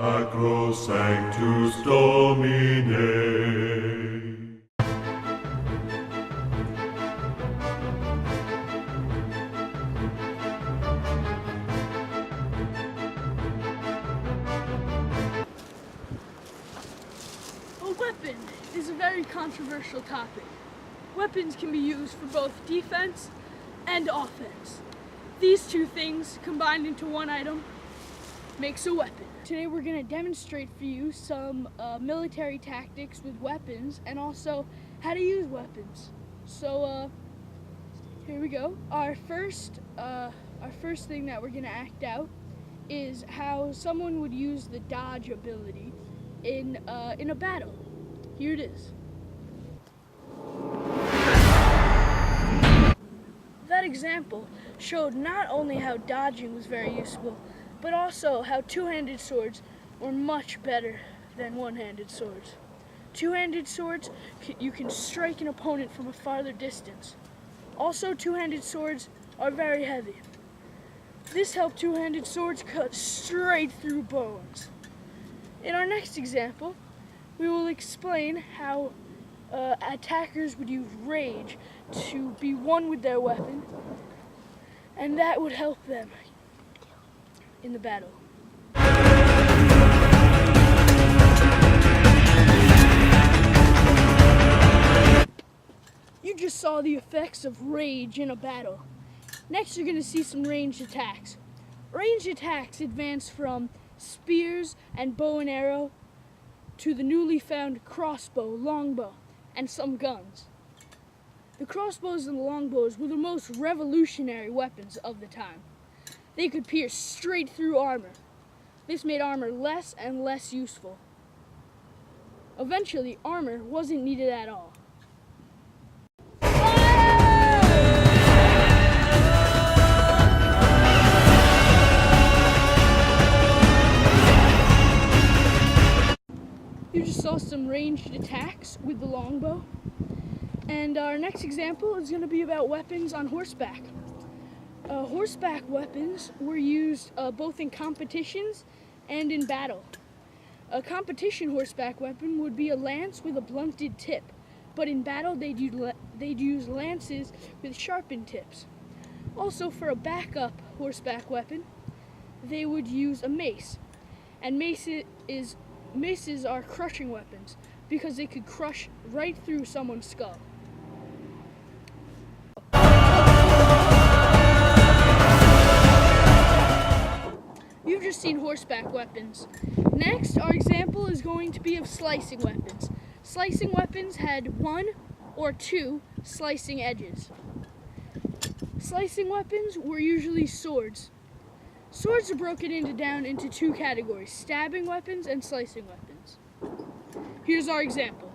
Acro Sanctus Domine. A weapon is a very controversial topic. Weapons can be used for both defense and offense. These two things combined into one item makes a weapon. Today we're going to demonstrate for you some military tactics with weapons and also how to use weapons. So here we go. Our first thing that we're going to act out is how someone would use the dodge ability in a battle. Here it is. That example showed not only how dodging was very useful, but also how two-handed swords were much better than one-handed swords. Two-handed swords, you can strike an opponent from a farther distance. Also, two-handed swords are very heavy. This helped two-handed swords cut straight through bones. In our next example, we will explain how attackers would use rage to be one with their weapon, and that would help them in the battle. You just saw the effects of rage in a battle. Next, you're going to see some ranged attacks. Ranged attacks advance from spears and bow and arrow to the newly found crossbow, longbow, and some guns. The crossbows and the longbows were the most revolutionary weapons of the time. They could pierce straight through armor. This made armor less and less useful. Eventually, armor wasn't needed at all. You just saw some ranged attacks with the longbow. And our next example is going to be about weapons on horseback. Horseback weapons were used both in competitions and in battle. A competition horseback weapon would be a lance with a blunted tip, but in battle they'd use lances with sharpened tips. Also, for a backup horseback weapon, they would use a mace. And maces are crushing weapons because they could crush right through someone's skull. You've just seen horseback weapons. Next, our example is going to be of slicing weapons. Slicing weapons had one or two slicing edges. Slicing weapons were usually swords. Swords are broken down into two categories: stabbing weapons and slicing weapons. Here's our example.